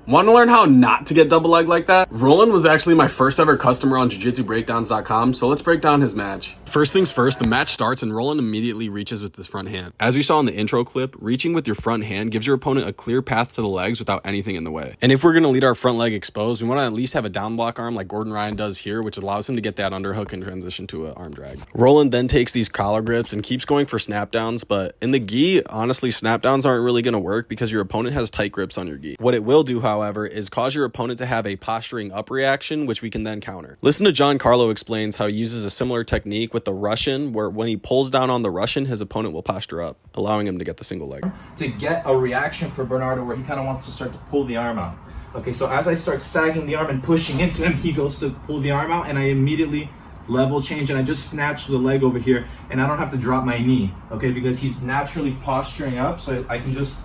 Want to learn how not to get double leg like that? Roland was actually my first ever customer on jujitsubreakdowns.com, so let's break down his match. First things first, the match starts and Roland immediately reaches with his front hand. As we saw in the intro clip, reaching with your front hand gives your opponent a clear path to the legs without anything in the way. And if we're going to lead our front leg exposed, we want to at least have a down block arm like Gordon Ryan does here, which allows him to get that underhook and transition to an arm drag. Roland then takes these collar grips and keeps going for snap downs, but in the gi, honestly, snap downs aren't really going to work because your opponent has tight grips on your gi. What it will do, however, is cause your opponent to have a posturing up reaction, which we can then counter. Listen to John Carlo explains how he uses a similar technique with the Russian, where when he pulls down on the Russian, his opponent will posture up, allowing him to get the single leg. To get a reaction for Bernardo where he kind of wants to start to pull the arm out. Okay, so as I start sagging the arm and pushing into him, he goes to pull the arm out, and I immediately level change, and I just snatch the leg over here, and I don't have to drop my knee, okay, because he's naturally posturing up, so I can just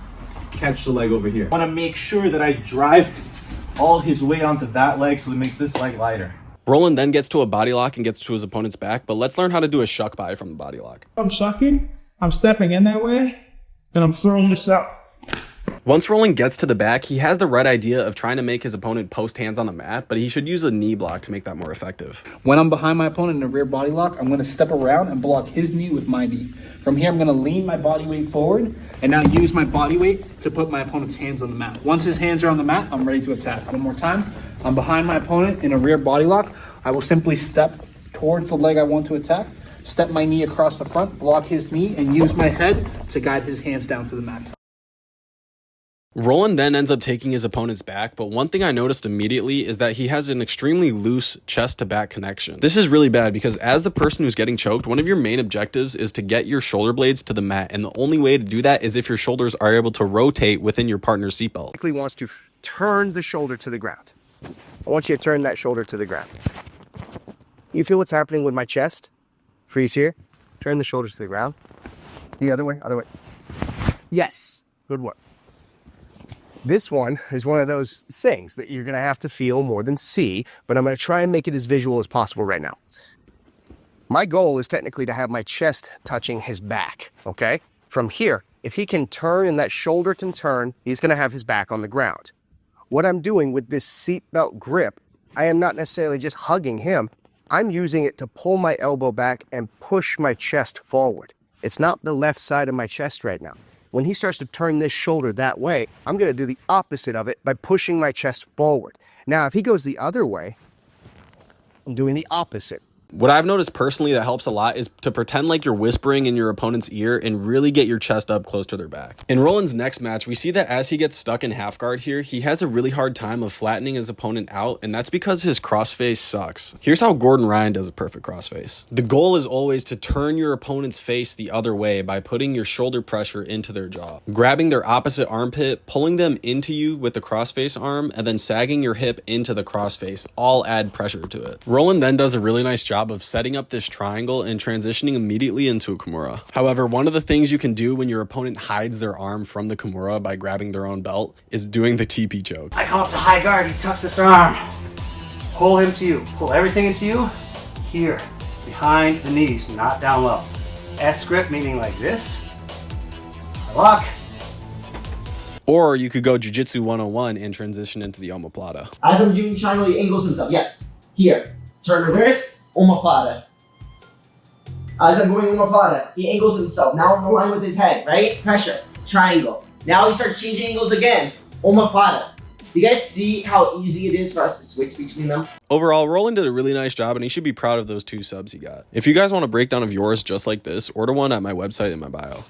catch the leg over here. I want to make sure that I drive all his weight onto that leg so it makes this leg lighter. Roland then gets to a body lock and gets to his opponent's back, but let's learn how to do a shuck by from the body lock. I'm shucking, I'm stepping in that way, and I'm throwing this out. Once Roland gets to the back, he has the right idea of trying to make his opponent post hands on the mat, but he should use a knee block to make that more effective. When I'm behind my opponent in a rear body lock, I'm going to step around and block his knee with my knee. From here, I'm going to lean my body weight forward and now use my body weight to put my opponent's hands on the mat. Once his hands are on the mat, I'm ready to attack. One more time. I'm behind my opponent in a rear body lock. I will simply step towards the leg I want to attack, step my knee across the front, block his knee, and use my head to guide his hands down to the mat. Roland then ends up taking his opponent's back, but one thing I noticed immediately is that he has an extremely loose chest to back connection. This is really bad because as the person who's getting choked, one of your main objectives is to get your shoulder blades to the mat, and the only way to do that is if your shoulders are able to rotate within your partner's seatbelt. He wants to turn the shoulder to the ground. I want you to turn that shoulder to the ground. You feel what's happening with my chest? Freeze here. Turn the shoulders to the ground. The other way, other way. Yes, good work. This one is one of those things that you're going to have to feel more than see, but I'm going to try and make it as visual as possible right now. My goal is technically to have my chest touching his back, okay? From here, if he can turn and that shoulder can turn, he's going to have his back on the ground. What I'm doing with this seatbelt grip, I am not necessarily just hugging him. I'm using it to pull my elbow back and push my chest forward. It's not the left side of my chest right now. When he starts to turn this shoulder that way, I'm going to do the opposite of it by pushing my chest forward. Now, if he goes the other way, I'm doing the opposite. What I've noticed personally that helps a lot is to pretend like you're whispering in your opponent's ear and really get your chest up close to their back. In Roland's next match, we see that as he gets stuck in half guard here, he has a really hard time of flattening his opponent out, and that's because his crossface sucks. Here's how Gordon Ryan does a perfect crossface. The goal is always to turn your opponent's face the other way by putting your shoulder pressure into their jaw, grabbing their opposite armpit, pulling them into you with the crossface arm, and then sagging your hip into the crossface, all add pressure to it. Roland then does a really nice job of setting up this triangle and transitioning immediately into a Kimura. However, one of the things you can do when your opponent hides their arm from the Kimura by grabbing their own belt is doing the TP choke. I come up to high guard, he tucks this arm. Pull him to you. Pull everything into you. Here, behind the knees, not down low. S grip, meaning like this. Lock. Or you could go Jiu-Jitsu 101 and transition into the omoplata. As I'm doing triangle, he angles himself. Yes. Here. Turn reverse. Omoplata. As I'm going omoplata, he angles himself. Now I'm aligned with his head, right? Pressure. Triangle. Now he starts changing angles again. Omoplata. Do you guys see how easy it is for us to switch between them? Overall, Roland did a really nice job, and he should be proud of those 2 subs he got. If you guys want a breakdown of yours just like this, order one at my website in my bio.